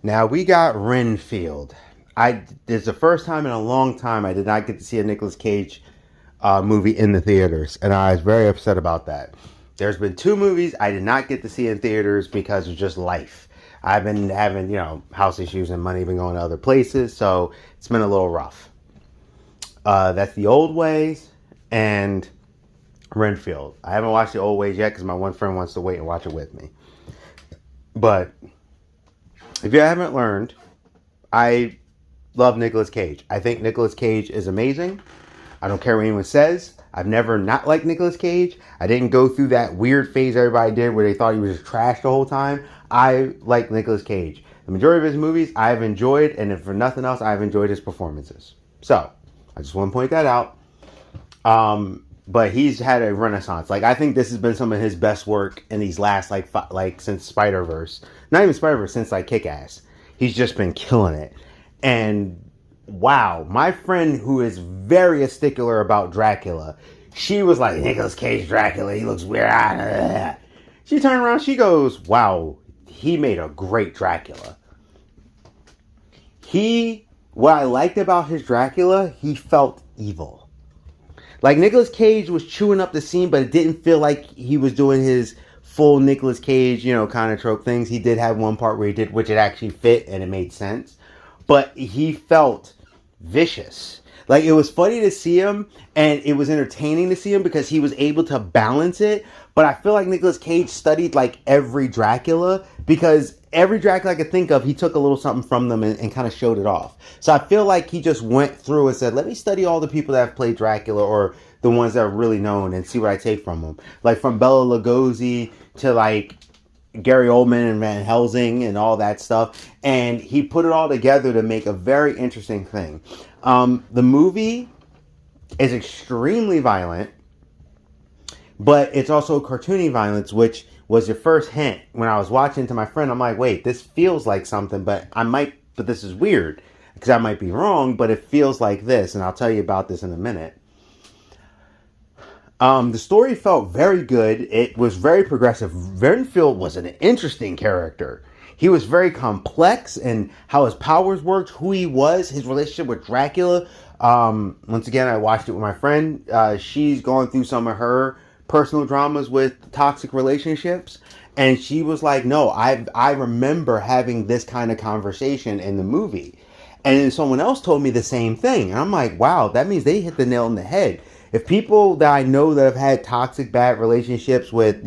Now we got Rennfield. This is the first time in a long time I did not get to see a Nicolas Cage movie in the theaters, and I was very upset about that. There's been two movies I did not get to see in theaters because of just life. I've been having, house issues and money been going to other places, so it's been a little rough. That's The Old Ways and Rennfield. I haven't watched The Old Ways yet because my one friend wants to wait and watch it with me. But if you haven't learned, I love Nicolas Cage. I think Nicolas Cage is amazing. I don't care what anyone says. I've never not liked Nicolas Cage. I didn't go through that weird phase everybody did where they thought he was just trash the whole time. I like Nicolas Cage. The majority of his movies I've enjoyed, and if for nothing else, I've enjoyed his performances. So, I just want to point that out. But he's had a renaissance. Like, I think this has been some of his best work in these last, since Spider-Verse. Not even Spider-Verse, since, Kick-Ass. He's just been killing it. And wow, my friend who is very stickler about Dracula, she was like, Nicolas Cage Dracula, he looks weird. She turned around, she goes, wow, he made a great Dracula. What I liked about his Dracula, he felt evil. Like, Nicolas Cage was chewing up the scene, but it didn't feel like he was doing his full Nicolas Cage, kind of trope things. He did have one part where he did, which it actually fit and it made sense. But he felt vicious. Like, it was funny to see him, and it was entertaining to see him because he was able to balance it. But I feel like Nicolas Cage studied, every Dracula, because every Dracula I could think of, he took a little something from them and kind of showed it off. So I feel like he just went through and said, let me study all the people that have played Dracula, or the ones that are really known, and see what I take from them. Like, from Bela Lugosi to, Gary Oldman and Van Helsing and all that stuff. And he put it all together to make a very interesting thing. The movie is extremely violent, but it's also cartoony violence, which was your first hint. When I was watching to my friend, I'm like, wait, this feels like something, but this is weird because I might be wrong, but it feels like this. And I'll tell you about this in a minute. The story felt very good. It was very progressive. Rennfield was an interesting character. He was very complex in how his powers worked, who he was, his relationship with Dracula. Once again, I watched it with my friend. She's going through some of her personal dramas with toxic relationships. And she was like, no, I remember having this kind of conversation in the movie. And then someone else told me the same thing. And I'm like, wow, that means they hit the nail on the head. If people that I know that have had toxic, bad relationships with,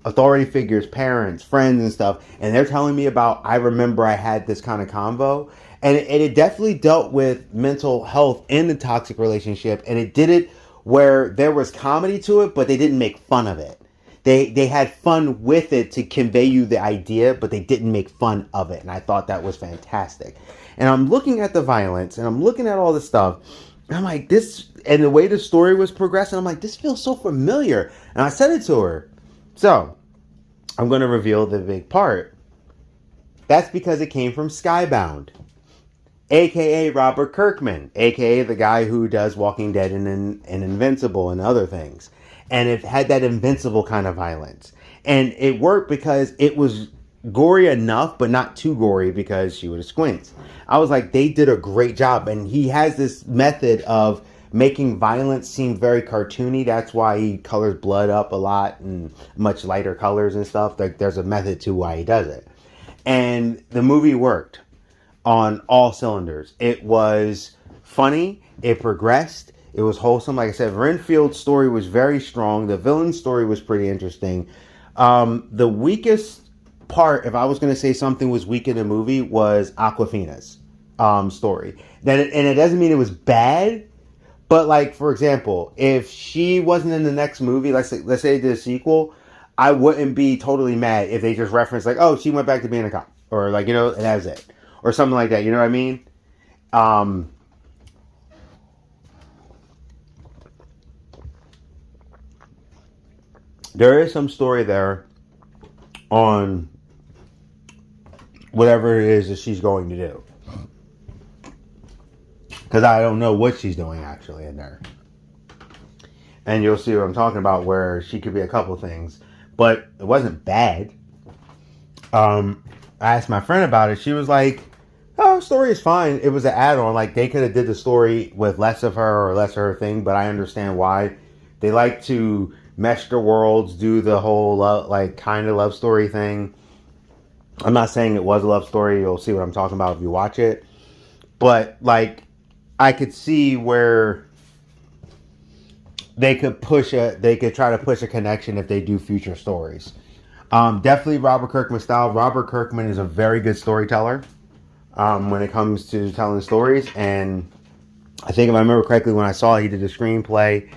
authority figures, parents, friends and stuff, and they're telling me about, I remember I had this kind of convo, and it definitely dealt with mental health in the toxic relationship, and it did it where there was comedy to it, but they didn't make fun of it. They had fun with it to convey you the idea, but they didn't make fun of it, and I thought that was fantastic. And I'm looking at the violence, and I'm looking at all the stuff, and I'm like, this, and the way the story was progressing, I'm like, this feels so familiar. And I said it to her. So, I'm going to reveal the big part. That's because it came from Skybound, a.k.a. Robert Kirkman, a.k.a. the guy who does Walking Dead and Invincible and other things. And it had that Invincible kind of violence. And it worked because it was gory enough, but not too gory because she would have squints. I was like, they did a great job. And he has this method of making violence seem very cartoony. That's why he colors blood up a lot and much lighter colors and stuff. There's a method to why he does it. And the movie worked on all cylinders. It was funny. It progressed. It was wholesome. Like I said, Rennfield's story was very strong. The villain's story was pretty interesting. The weakest part, if I was going to say something was weak in the movie, was Aquafina's story. And it doesn't mean it was bad, but for example, if she wasn't in the next movie, let's say they did a sequel, I wouldn't be totally mad if they just referenced oh, she went back to being a cop, or and that was it, or something like that. You know what I mean? There is some story there on whatever it is that she's going to do. Because I don't know what she's doing actually in there. And you'll see what I'm talking about, where she could be a couple things. But it wasn't bad. I asked my friend about it. She was like, "Oh, story is fine. It was an add-on. Like they could have did the story with less of her or less of her thing, but I understand why. They like to mesh the worlds, do the whole like kind of love story thing. I'm not saying it was a love story. You'll see what I'm talking about if you watch it. But like, I could see where they could try to push a connection if they do future stories. Definitely Robert Kirkman style. Robert Kirkman is a very good storyteller when it comes to telling stories. And I think if I remember correctly, when I saw he did the screenplay,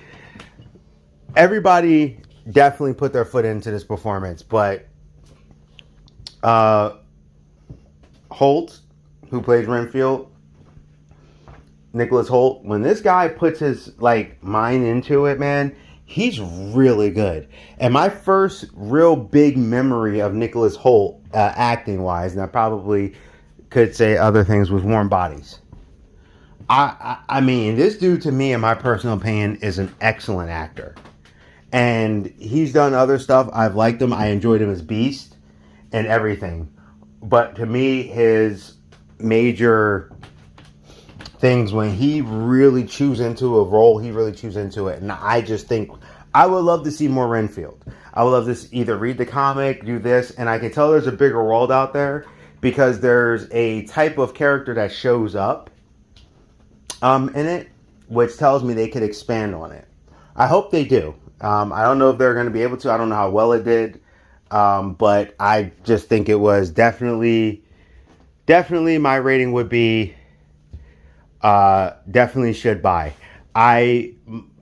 everybody definitely put their foot into this performance. But Holt, who plays Rennfield, Nicholas Holt, when this guy puts his like mind into it, man, he's really good. And my first real big memory of Nicholas Holt, acting wise, and I probably could say other things, was Warm Bodies. I mean, this dude, to me, in my personal opinion, is an excellent actor. And he's done other stuff. I've liked him. I enjoyed him as Beast and everything. But to me, his major things, when he really chews into a role, he really chews into it. And I just think I would love to see more Rennfield. I would love to either read the comic, do this, and I can tell there's a bigger world out there because there's a type of character that shows up in it, which tells me they could expand on it. I hope they do. I don't know if they're going to be able to. I don't know how well it did, but I just think it was definitely my rating would be definitely should buy. I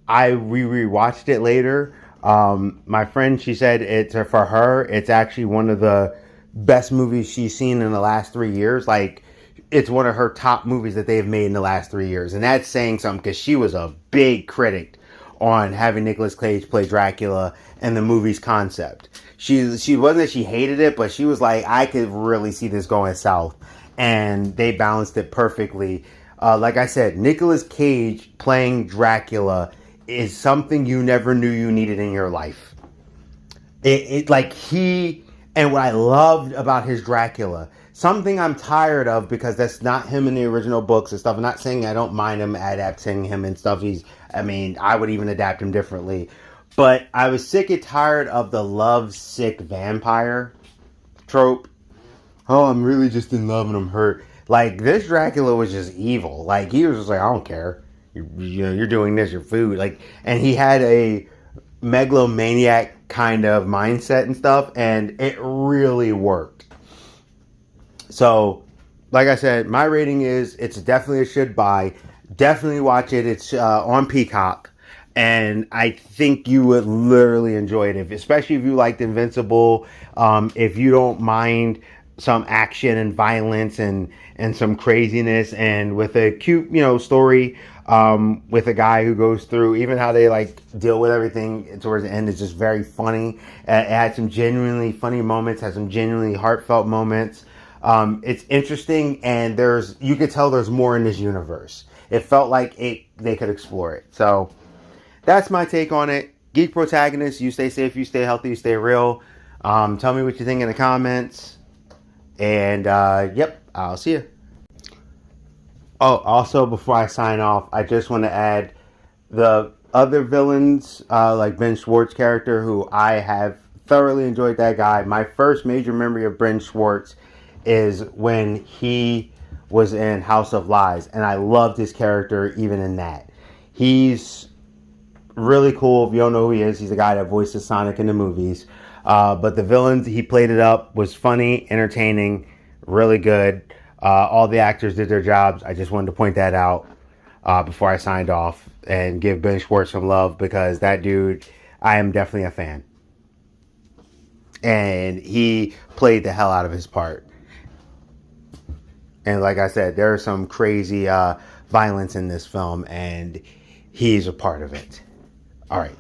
rewatched it later. My friend, she said it's for her. It's actually one of the best movies she's seen in the last 3 years. Like, it's one of her top movies that they've made in the last 3 years, and that's saying something because she was a big critic on having Nicolas Cage play Dracula and the movie's concept. She wasn't that she hated it, but she was like, I could really see this going south, and they balanced it perfectly. Like I said, Nicolas Cage playing Dracula is something you never knew you needed in your life. And what I loved about his Dracula, something I'm tired of because that's not him in the original books and stuff. I'm not saying I don't mind him adapting him and stuff. I would even adapt him differently. But I was sick and tired of the love-sick vampire trope. Oh, I'm really just in love and I'm hurt. Like, this Dracula was just evil. Like, he was just like, I don't care. You're doing this, your food. Like, and he had a megalomaniac kind of mindset and stuff, and it really worked. So, like I said, my rating is it's definitely a should buy. Definitely watch it. It's on Peacock, and I think you would literally enjoy it, especially if you liked Invincible. If you don't mind some action and violence and some craziness, and with a cute, story, with a guy who goes through, even how they like deal with everything towards the end is just very funny. It had some genuinely funny moments, had some genuinely heartfelt moments. It's interesting, and you could tell there's more in this universe. It felt like they could explore it. So that's my take on it. Geek Protagonist, you stay safe, you stay healthy, you stay real. Tell me what you think in the comments. And, yep, I'll see you. Oh, also, before I sign off, I just want to add the other villains, like Ben Schwartz character, who I have thoroughly enjoyed that guy. My first major memory of Ben Schwartz is when he was in House of Lies, and I loved his character even in that. He's really cool. If you don't know who he is, he's the guy that voices Sonic in the movies. But the villains, he played it up, was funny, entertaining, really good. All the actors did their jobs. I just wanted to point that out before I signed off and give Ben Schwartz some love, because that dude, I am definitely a fan. And he played the hell out of his part. And like I said, there's some crazy violence in this film, and he's a part of it. All right.